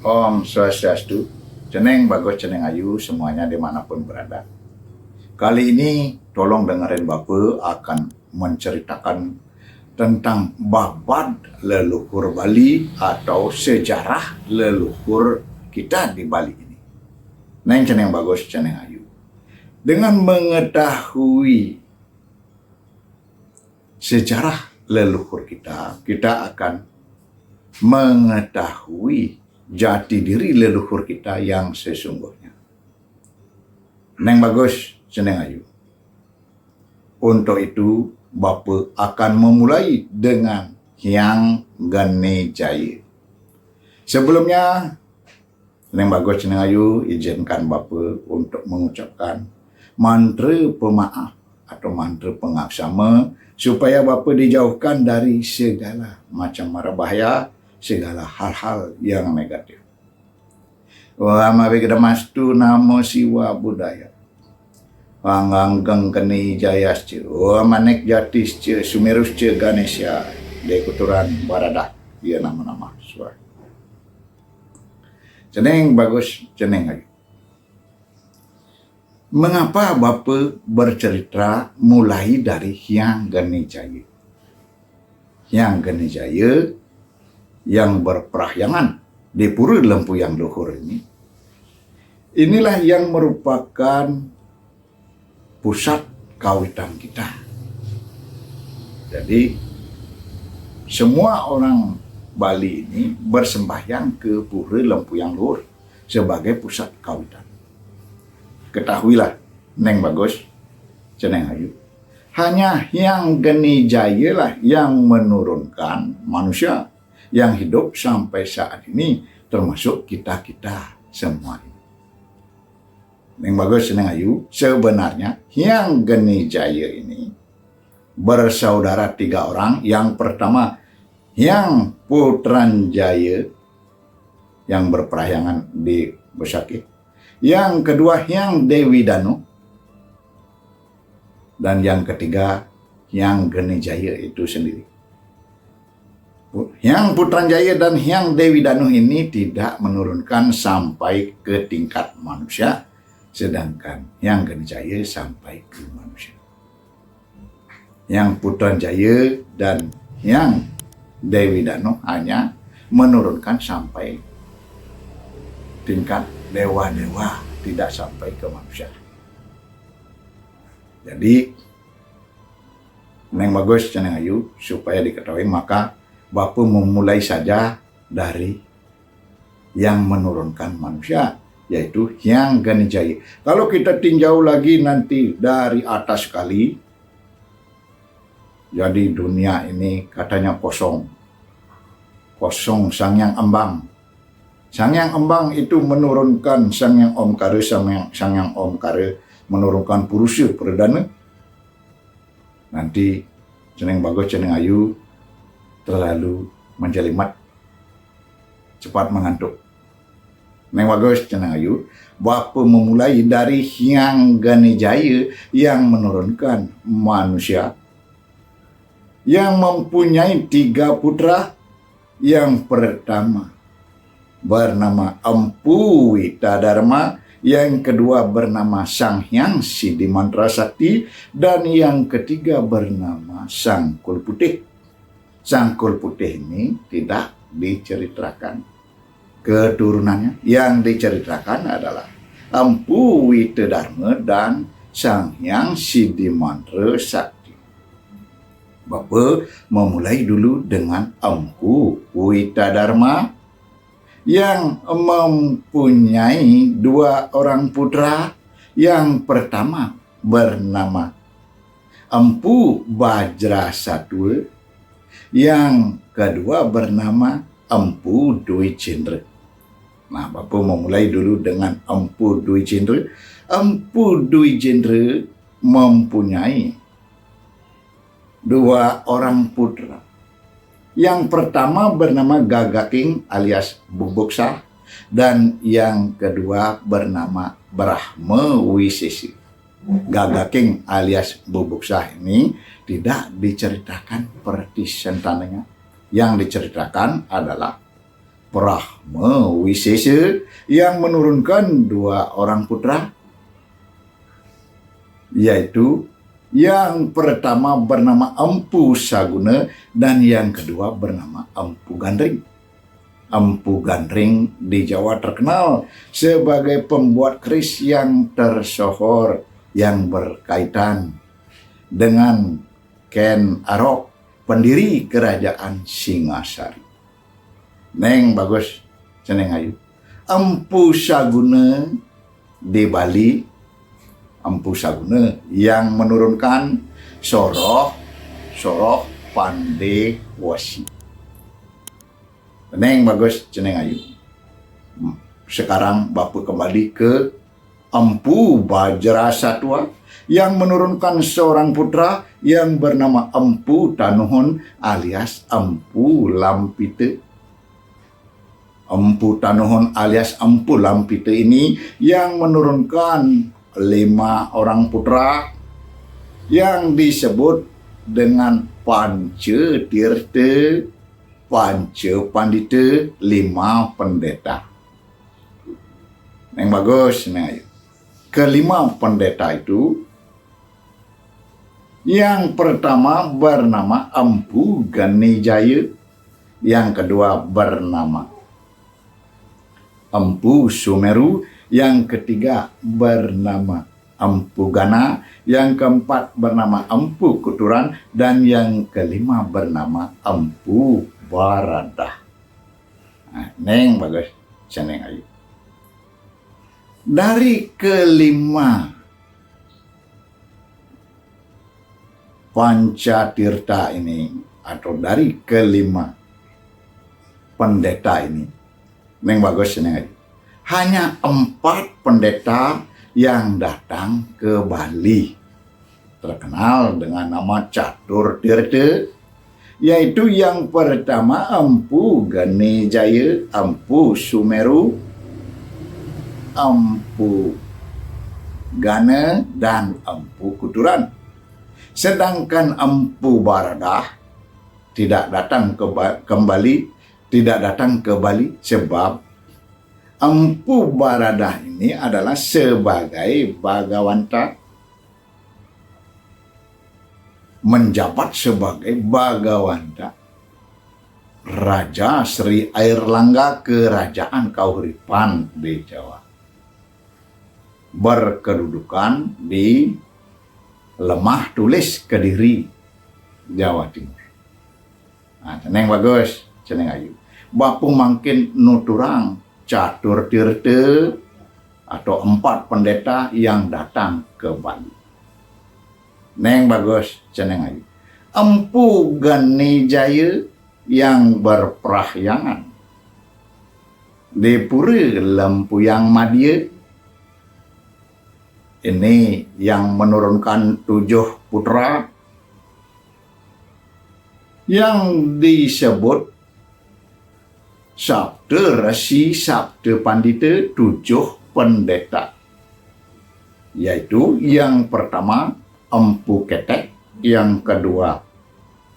Om Swastiastu, Ceneng bagus, Ceneng ayu, semuanya dimanapun berada. Kali ini tolong dengerin Bapak akan menceritakan tentang babad leluhur Bali atau sejarah leluhur kita di Bali ini. Neng Ceneng bagus, Ceneng ayu. Dengan mengetahui sejarah leluhur kita akan mengetahui jati diri leluhur kita yang sesungguhnya. Neng bagus, Ceneng ayu. Untuk itu, Bapak akan memulai dengan Hyang Geni Jaya. Sebelumnya, Neng bagus, Ceneng ayu, izinkan Bapak untuk mengucapkan mantra pemaaf atau mantra pengaksama supaya Bapak dijauhkan dari segala macam mara bahaya, segala hal-hal yang negatif. Wa mabigdamastu namo siwa budaya. Panganggang Geni Jayasce. Wa manek jatisce sumerusce Ganesha. Dekuturan baradah. Dia nama-nama suara. Ceneng bagus, Ceneng ayu. Mengapa Bapak bercerita mulai dari Hyang Geni Jaya? Hyang Geni Jaya yang berperahyangan di Pura Lempu yang luhur ini. Inilah yang merupakan pusat kawitan kita. Jadi semua orang Bali ini bersembahyang ke Pura Lempu yang luhur sebagai pusat kawitan. Ketahuilah, Neng bagus, Ceneng ayu, hanya Hyang Geni Jaya lah yang menurunkan manusia yang hidup sampai saat ini, termasuk kita-kita semua ini. Yang bagus, Ceneng ayu, sebenarnya Hyang Geni Jaya ini bersaudara 3 orang. Yang pertama, Hyang Putranjaya yang berperahyangan di Besakih. Yang kedua, Hyang Dewi Danu. Dan yang ketiga, Hyang Geni Jaya itu sendiri. Hyang Putranjaya dan Hyang Dewi Danu ini tidak menurunkan sampai ke tingkat manusia, sedangkan Hyang Geni Jaya sampai ke manusia. Hyang Putranjaya dan Hyang Dewi Danu hanya menurunkan sampai tingkat dewa-dewa, tidak sampai ke manusia. Jadi, Neng bagus, Ceneng ayu, supaya diketahui, maka Bapak memulai saja dari yang menurunkan manusia, yaitu Hyang Geni Jaya. Kalau kita tinjau lagi nanti dari atas sekali, jadi dunia ini katanya kosong. Kosong Sangyang Embang. Sangyang Embang itu menurunkan Sangyang Omkara, Sangyang Omkara menurunkan Purusha Perdana. Nanti Ceneng bagus, Ceneng ayu terlalu menjelimat, cepat mengantuk. Neng bagus, Ceneng ayu, Bapak memulai dari Hyang Geni Jaya yang menurunkan manusia, yang mempunyai 3 putra. Yang pertama bernama Empu Witadharma, yang kedua bernama Sang Hyang Siddhimantra Sakti, dan yang ketiga bernama Sangkul Putih. Sangkul Putih ini tidak diceritakan keturunannya. Yang diceritakan adalah Empu Witadharma dan Sang Hyang Siddhimantra Sakti. Bapak memulai dulu dengan Empu Witadharma yang mempunyai 2 orang putra. Yang pertama bernama Empu Bajrasatwa, yang kedua bernama Empu Dwi Cendra. Nah, Bapak memulai dulu dengan Empu Dwi Cendra. Empu Dwi Cendra mempunyai 2 orang putra. Yang pertama bernama Gagaking alias Bubuksa, dan yang kedua bernama Brahma Wisesi. Gagaking alias Bubuksa ini tidak diceritakan pertisentannya. Yang diceritakan adalah Brahma Wisesa yang menurunkan 2 orang putra, yaitu yang pertama bernama Empu Saguna dan yang kedua bernama Empu Gandring. Empu Gandring di Jawa terkenal sebagai pembuat keris yang tersohor yang berkaitan dengan Ken Arok, pendiri kerajaan Singasari. Neng bagus, seneng ayu. Empu Saguna di Bali, Empu Saguna yang menurunkan Soroh Pande Wasi. Neng bagus, ceneng ayu. Sekarang Bapak kembali ke Empu Bajrasatwa yang menurunkan seorang putra yang bernama Empu Tanuhun alias Empu Lampite. Empu Tanuhun alias Empu Lampite ini yang menurunkan 5 orang putra yang disebut dengan Panca-Tirta, Panca-Pandita, 5 pendeta. Yang bagus, nah, ke-5 pendeta itu, yang pertama bernama Empu Ganijaya, yang kedua bernama Empu Sumeru, yang ketiga bernama Empu Gana, yang keempat bernama Empu Kuturan, dan yang kelima bernama Empu Baradah. Nah, neng bagus, seneng ayu. Dari ke-5 Panca-Tirta ini, atau dari ke-5 pendeta ini, neng bagus, seneng ayu. Hanya 4 pendeta yang datang ke Bali, terkenal dengan nama Catur Tirta, yaitu yang pertama Empu Ganijaya, Empu Sumeru, Empu Gana, dan Empu Kuturan. Sedangkan Empu Baradah tidak datang ke Bali sebab Empu Baradah ini adalah sebagai Bagawanta, menjabat sebagai Bagawanta Raja Sri Airlangga Kerajaan Kahuripan di Jawa, berkedudukan di Lemah Tulis Kediri, Jawa Timur. Nah, ceneng bagus, ceneng ayu. Bapu mangkin nuturang Catur Tirta atau 4 pendeta yang datang ke Bali. Neng bagus, ceneng ayu. Empu Ganijaya yang berprahyangan di Pura Lempuyang Madya, ini yang menurunkan 7 putra yang disebut Sabda Rasi, Sabda Pandita, 7 pendeta, yaitu yang pertama Empu Ketek, yang kedua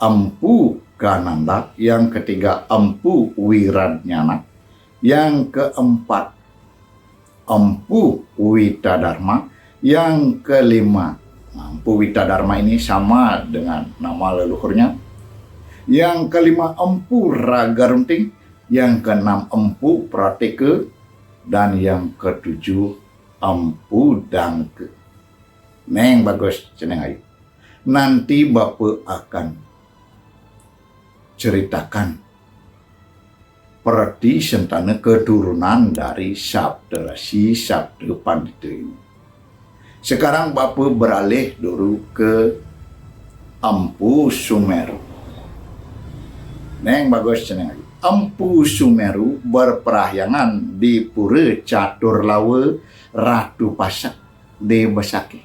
Empu Gananda, yang ketiga Empu Wiradnyana, yang keempat Empu Witadharma, yang kelima Empu Witadharma ini sama dengan nama leluhurnya, yang kelima Empu Ragarunting, yang keenam Empu Prateka, dan yang ketujuh Empu Dangke. Neng bagus, ceneng ayu. Nanti Bapak akan ceritakan perti sentana keturunan dari Sabda Rasi, Sabda Pandita ini. Sekarang Bapak beralih dulu ke Empu Sumeru. Neng bagus, ceneng ayu. Empu Sumeru berperahyangan di Pura Caturlawa Ratu Pasak di Besaki.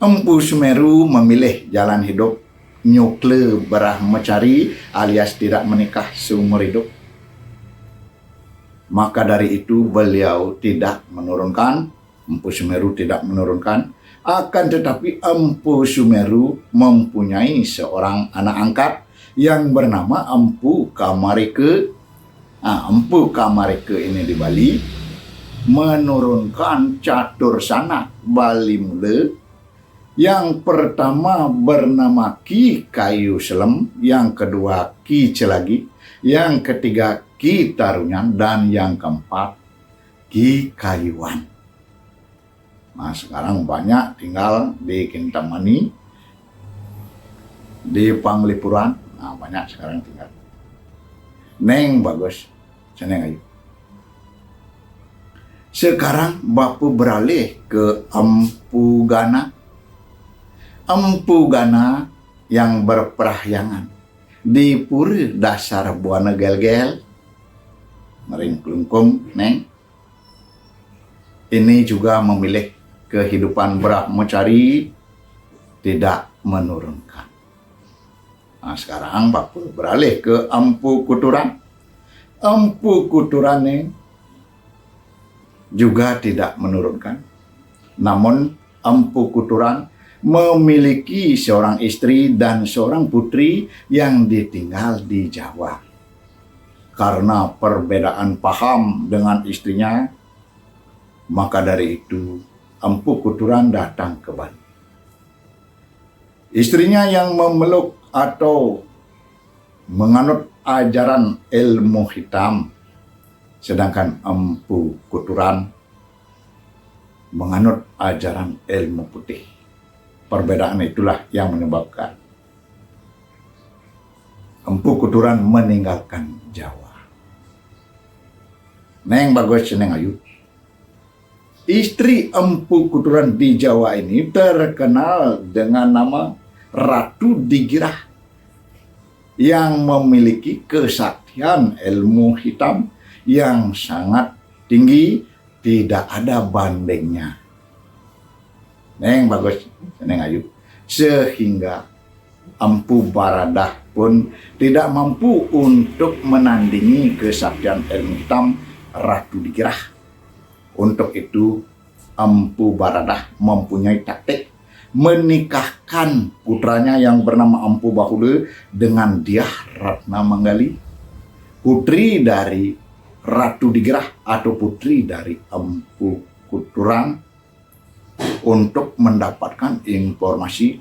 Empu Sumeru memilih jalan hidup nyukle brahmacari alias tidak menikah seumur hidup. Maka dari itu beliau tidak menurunkan, Empu Sumeru tidak menurunkan, akan tetapi Empu Sumeru mempunyai seorang anak angkat yang bernama Empu Kamarike. Empu Kamarike ini di Bali menurunkan catur sanak Bali Mule. Yang pertama bernama Ki Kayu Selem, yang kedua Ki Celagi, yang ketiga Ki Tarunyan, dan yang keempat Ki Kayuan. Nah, sekarang banyak tinggal di Kintamani, di Panglipuran. Nah, banyak sekarang tinggal. Neng bagus, seneng ayu. Sekarang Bapu beralih ke Empu Gana. Empu Gana yang berperahyangan di pura dasar Buana Gel-Gel, Mering Kelungkung, Neng. Ini juga memilih kehidupan brahmacari, tidak menurunkan. Nah, sekarang Bapu beralih ke Empu Kuturan. Empu Kuturan ini juga tidak menurunkan. Namun Empu Kuturan memiliki seorang istri dan seorang putri yang ditinggal di Jawa. Karena perbedaan paham dengan istrinya, maka dari itu Empu Kuturan datang ke Bali. Istrinya yang memeluk atau menganut ajaran ilmu hitam, sedangkan Empu Kuturan menganut ajaran ilmu putih. Perbedaan itulah yang menyebabkan Empu Kuturan meninggalkan Jawa. Neng bagus, seneng ayu. Istri Empu Kuturan di Jawa ini terkenal dengan nama Ratu Digirah, yang memiliki kesaktian ilmu hitam yang sangat tinggi, tidak ada bandingnya. Neng bagus, seneng ayu. Sehingga Empu Baradah pun tidak mampu untuk menandingi kesaktian ilmu hitam Ratu Digirah. Untuk itu Empu Baradah mempunyai taktik menikahkan putranya yang bernama Empu Bahula dengan Diah Ratna Manggali, putri dari Ratu Digirah atau putri dari Empu Kuturan, untuk mendapatkan informasi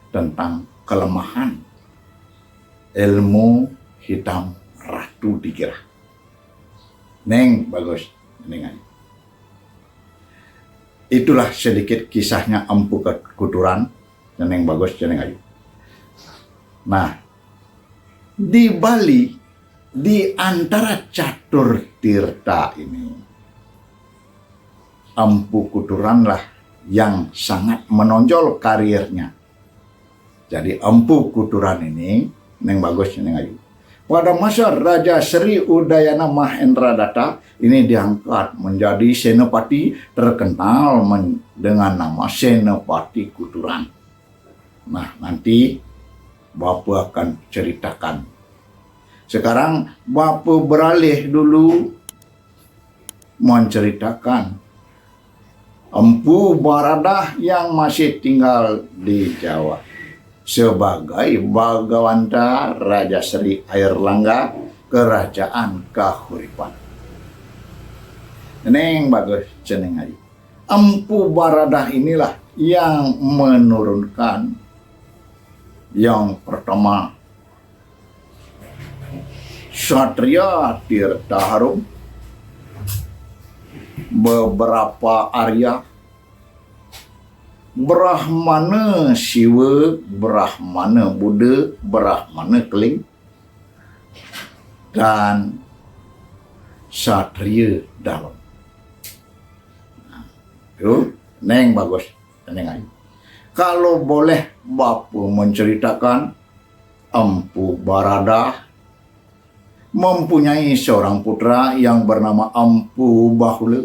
tentang kelemahan ilmu hitam Ratu Digirah. Neng bagus, neng ayu. Itulah sedikit kisahnya Empu Kuturan, neng bagus, neng ayu. Nah, di Bali, di antara catur tirta ini, Empu Kuturan lah yang sangat menonjol karirnya. Jadi Empu Kuturan ini, neng bagus, neng ayu, pada masa Raja Sri Udayana Mahendradatta ini diangkat menjadi senopati terkenal dengan nama Senopati Kuturan. Nah, nanti Bapak akan ceritakan. Sekarang Bapak beralih dulu menceritakan Empu Baradah yang masih tinggal di Jawa sebagai Bagawanta Raja Sri Airlangga Kerajaan Kahuripan. Neng bagus, ceneng ayu. Empu Baradah inilah yang menurunkan yang pertama Satria Tirta Harum, beberapa Arya, Brahmana Siwa, Brahmana Buddha, Brahmana Keling, dan Satria Dalam. Nah, itu neng bagus, neng ayu. Kalau boleh Bapak menceritakan, Empu Baradah mempunyai seorang putra yang bernama Empu Bahula.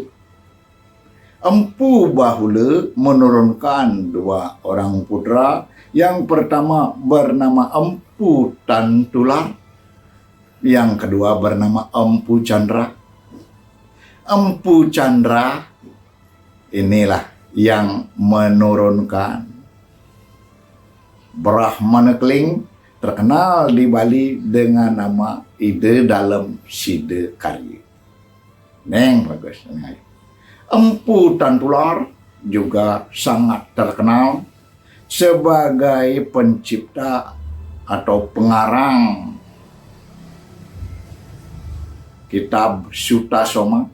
Empu Bahula menurunkan dua orang putra. Yang pertama bernama Empu Tantular, yang kedua bernama Empu Chandra. Empu Chandra inilah yang menurunkan Brahmana Keling terkenal di Bali dengan nama Ide Dalem Side Karye. Neng bagus. Empu Tantular juga sangat terkenal sebagai pencipta atau pengarang kitab Suta Soma.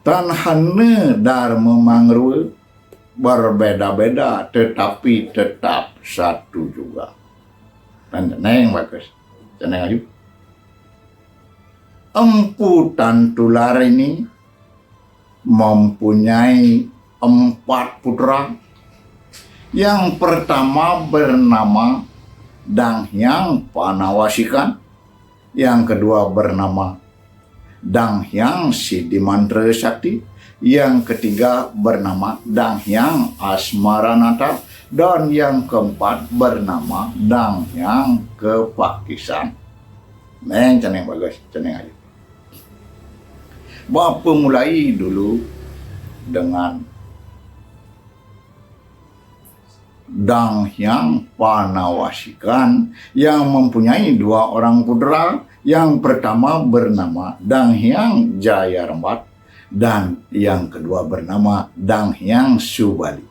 Tan hane dharma mangrue berbeda-beda tetapi tetap satu juga. Dan neng bagus. Jangan ayu. Empu Tantular ini mempunyai 4 putra. Yang pertama bernama Danghyang Panawasikan, yang kedua bernama Danghyang Sidimantra Sakti, yang ketiga bernama Danghyang Asmaranata, dan yang keempat bernama Danghyang Kepakisan. Neng ceneng bagus, ceneng aja. Bapak mulai dulu dengan Danghyang Panawasikan yang mempunyai 2 orang putra. Yang pertama bernama Danghyang Jayarembat dan yang kedua bernama Danghyang Subali.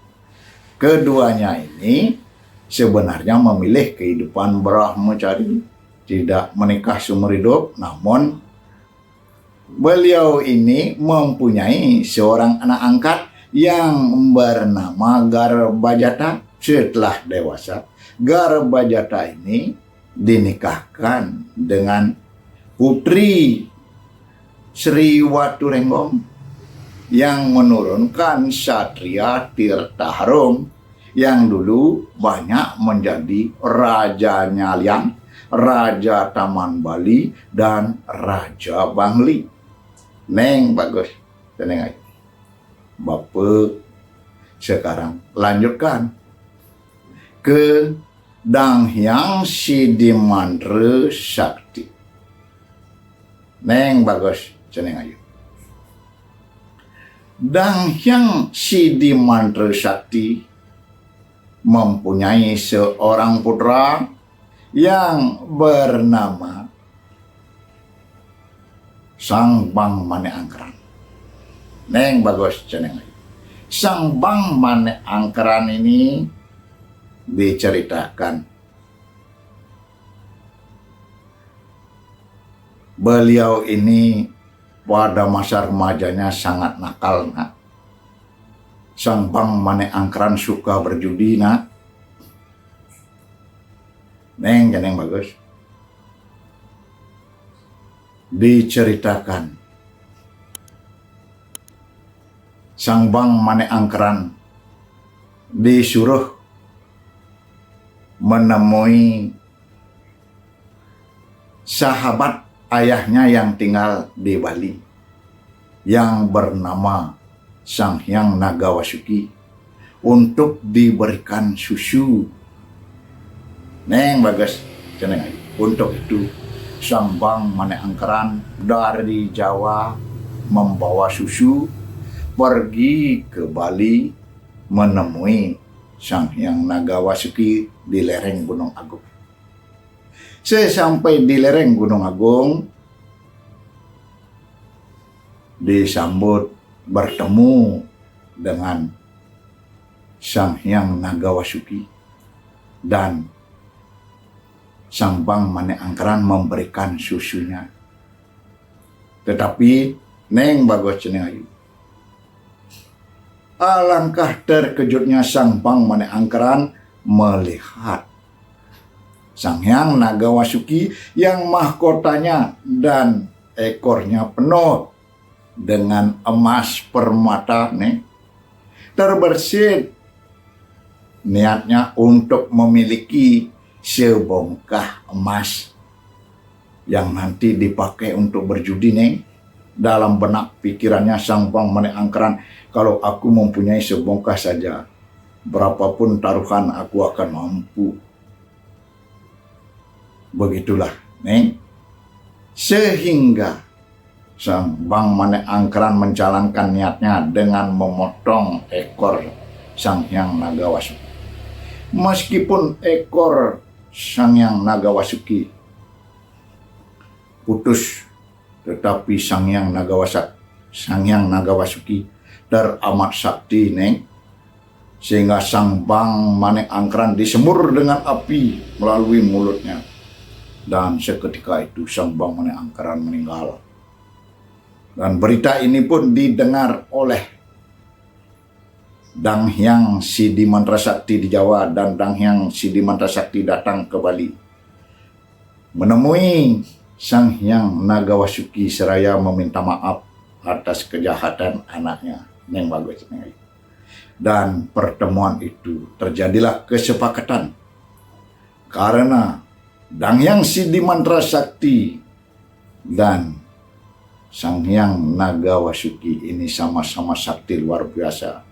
Keduanya ini sebenarnya memilih kehidupan brahmacari, tidak menikah seumur hidup, namun beliau ini mempunyai seorang anak angkat yang bernama Garbajata. Setelah dewasa, Garbajata ini dinikahkan dengan putri Sri Waturenggom yang menurunkan Satria Tirtaharum yang dulu banyak menjadi Raja Nyaliang, Raja Taman Bali, dan Raja Bangli. Neng bagus, tenang aja. Bapak sekarang lanjutkan ke Danghyang Sidimantra Sakti. Neng bagus, ceneng aja. Danghyang Sidimantra Sakti mempunyai seorang putra yang bernama Sang Bang Mane Angkeran. Neng bagus, ceneng aja. Sang Bang Mane Angkeran ini diceritakan beliau ini pada masa remajanya sangat nakal, nak. Sang Bang Mane Angkeran suka berjudi, nak. Neng bagus. Diceritakan Sang Bang Mane Angkeran disuruh menemui sahabat ayahnya yang tinggal di Bali yang bernama Sang Hyang Nagawasuki untuk diberikan susu. Neng bagus, ceneng aja. Untuk itu Sang Bang Mane Angkeran dari Jawa membawa susu pergi ke Bali menemui Sang Hyang Nagawasuki di lereng Gunung Agung. Sesampai di lereng Gunung Agung, disambut bertemu dengan Sang Hyang Nagawasuki dan Sang Bang Mane Angkeran memberikan susunya. Tetapi neng bagus ceneng ayu. Alangkah terkejutnya Sang Bang Mane Angkeran melihat Sang Hyang Nagawasuki yang mahkotanya dan ekornya penuh dengan emas permata, nih, terbersit niatnya untuk memiliki sebongkah emas yang nanti dipakai untuk berjudi, nih. Dalam benak pikirannya Sang Bang Mane Angkeran, kalau aku mempunyai sebongkah saja, berapapun taruhan aku akan mampu. Begitulah, nih. Sehingga Sang Bang Mane Angkeran menjalankan niatnya dengan memotong ekor Sang Hyang Nagawasuki. Meskipun ekor Sangyang Nagawasuki putus, tetapi Sangyang Nagawasuki teramat sakti neng, sehingga sang Bang Manik Angkeran disemur dengan api melalui mulutnya, dan seketika itu sang Bang Manik Angkeran meninggal. Dan berita ini pun didengar oleh Dang Hyang Sidi Mantra Sakti di Jawa, dan Dang Hyang Sidi Mantra Sakti datang ke Bali menemui Sang Hyang Nagawasuki seraya meminta maaf atas kejahatan anaknya, Neng Bagus. Dan pertemuan itu terjadilah kesepakatan karena Dang Hyang Sidi Mantra Sakti dan Sang Hyang Nagawasuki ini sama-sama sakti luar biasa,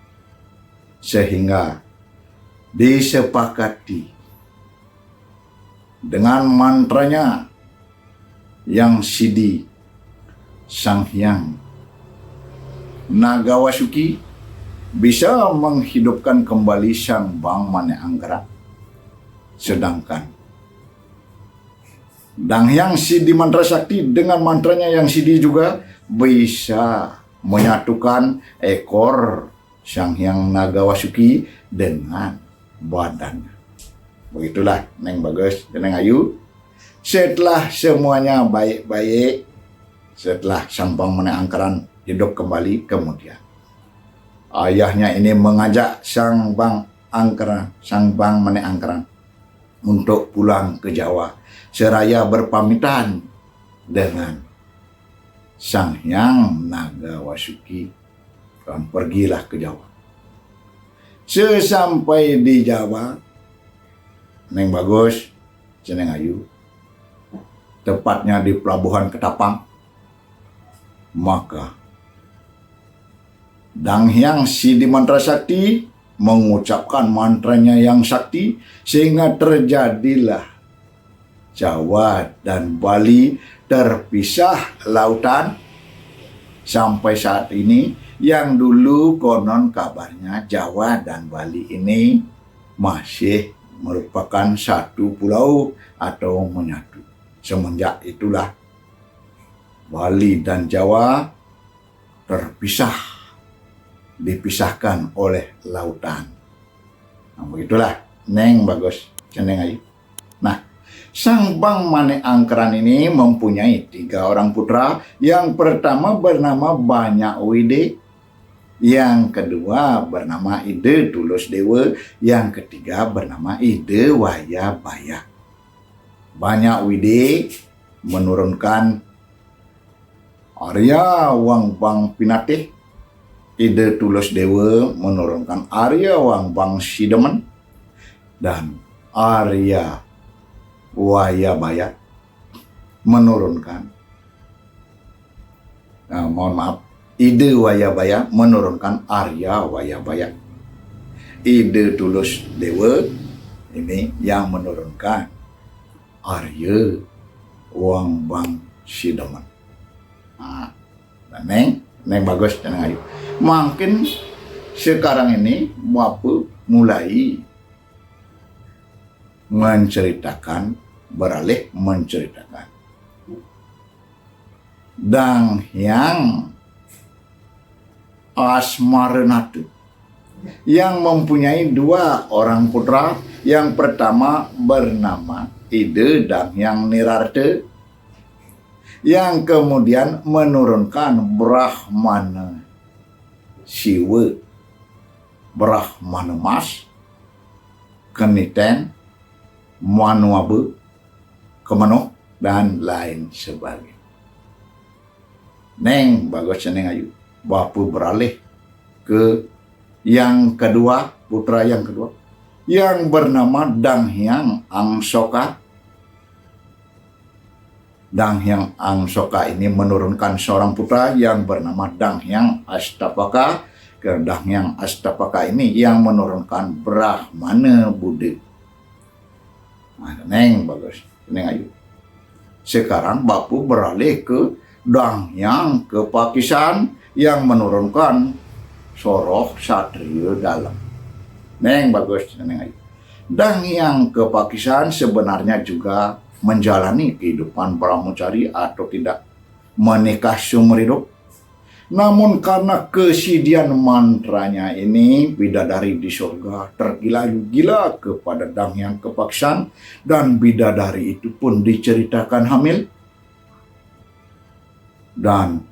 sehingga disepakati dengan mantranya yang Sidi, Sang Hyang Nagawasuki bisa menghidupkan kembali sang Bang Manik Angkeran, sedangkan Dang Hyang Sidi Mantra Sakti dengan mantranya yang Sidi juga bisa menyatukan ekor Sang Hyang Nagawasuki dengan badannya. Begitulah Neng Bagus dan Neng Ayu. Setelah semuanya baik-baik, setelah sang Bang Manik Angkeran hidup kembali, kemudian ayahnya ini mengajak sang Bang Manik Angkeran untuk pulang ke Jawa seraya berpamitan dengan Sang Hyang Nagawasuki, dan pergilah ke Jawa. Sesampai di Jawa, Neng Bagus, Neng Ayu, tepatnya di Pelabuhan Ketapang, maka Dang Hyang Sidi Mantra Sakti mengucapkan mantranya yang sakti, sehingga terjadilah Jawa dan Bali terpisah lautan. Sampai saat ini, yang dulu konon kabarnya Jawa dan Bali ini masih merupakan satu pulau atau menyatu. Semenjak itulah Bali dan Jawa dipisahkan oleh lautan. Nah, begitulah Neng Bagus, Neng Ayu. Nah, sang Bang Manik Angkeran ini mempunyai 3 orang putra. Yang pertama bernama Banyak Wide, yang kedua bernama Ide Tulus Dewa, yang ketiga bernama Ide Wayabaya. Banyak Wide menurunkan Arya Wang Bang Pinatih, Ide Tulus Dewa menurunkan Arya Wang Bang Sidemen, dan Arya Wayabaya menurunkan Ide Wayabaya menurunkan Arya Wayabaya. Ide Tulus Dewa ini yang menurunkan Arya Wang Bang Sidemen. Nah, Neng Bagus dan Neng Ayu. Makin sekarang ini Bapak mulai beralih menceritakan Dang Hyang Asmarenatu yang mempunyai 2 orang putra. Yang pertama bernama Ide Dang Hyang Nirarte, yang kemudian menurunkan Brahmana Siwa, Brahmana Mas, Keniten, Manuabe, Kemano, dan lain sebagainya. Neng Bagus Neng Ayu, Bapak beralih ke yang kedua, putra yang kedua, yang bernama Dang Hyang Angsoka. Dang Hyang Angsoka ini menurunkan seorang putra yang bernama Dang Hyang Astapaka. Dang Hyang Astapaka ini yang menurunkan Brahmana Buddha. Nah, Neng Bagus, Neng Ayu. Sekarang Bapak beralih ke Dang Hyang Kepakisan yang menurunkan Soroh Satria Dalam. Neng Bagus, Neng Ayu. Dan yang ke Pakistan sebenarnya juga menjalani kehidupan pramugari atau tidak menikah seumur hidup. Namun karena kesidian mantranya ini, bidadari di surga tergila-gila kepada Dang yang ke Pakistan, dan bidadari itu pun diceritakan hamil. Dan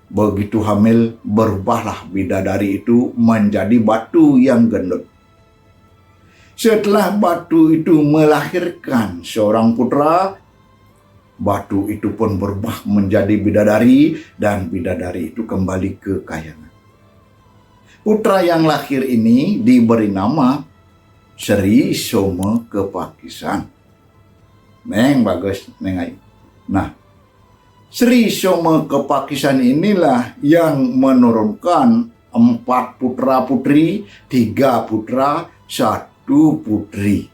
begitu hamil, berubahlah bidadari itu menjadi batu yang gendut. Setelah batu itu melahirkan seorang putra, batu itu pun berubah menjadi bidadari, dan bidadari itu kembali ke kayangan. Putra yang lahir ini diberi nama Sri Soma Kepakisan. Neng bagus, Neng Ayu. Nah, Sri Soma Kepakisan inilah yang menurunkan 4 putra putri, 3 putra, 1 putri.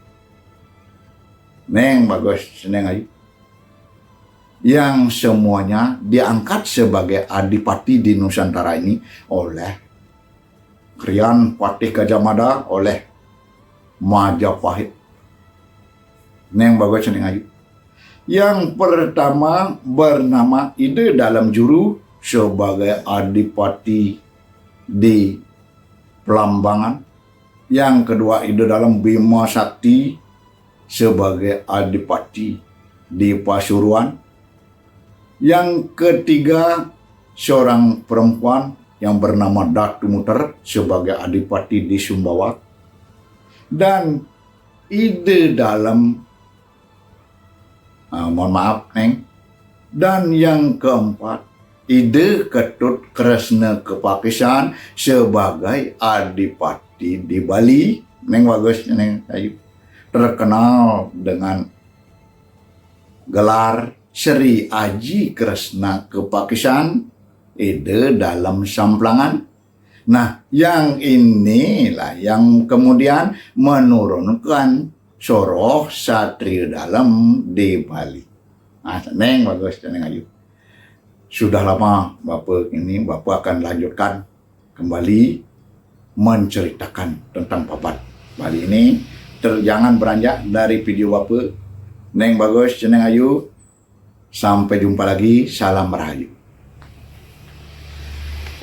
Neng bagus, Neng Ayu. Yang semuanya diangkat sebagai adipati di Nusantara ini oleh Krian Patih Gajah Mada, oleh Majapahit. Neng bagus, Neng Ayu. Yang pertama bernama Ide Dalam Juru sebagai adipati di Pelambangan. Yang kedua Ide Dalam Bima Sakti sebagai adipati di Pasuruan. Yang ketiga seorang perempuan yang bernama Datu Muter sebagai adipati di Sumbawa. Dan Ide Dalam mohon maaf, Neng. Dan yang keempat, Ide Ketut Kresna Kepakisan sebagai adipati di Bali. Neng bagus, Neng Ayu. Terkenal dengan gelar Sri Aji Kresna Kepakisan, Ide Dalam Samplangan. Nah, yang inilah yang kemudian menurunkan Soroh Satria Dalam di Bali. Nah, Neng bagus, Neng Ayu. Sudah lama Bapak akan lanjutkan kembali menceritakan tentang papat Bali ini. Jangan beranjak dari video Bapak. Neng bagus, Neng Ayu. Sampai jumpa lagi. Salam Rahayu.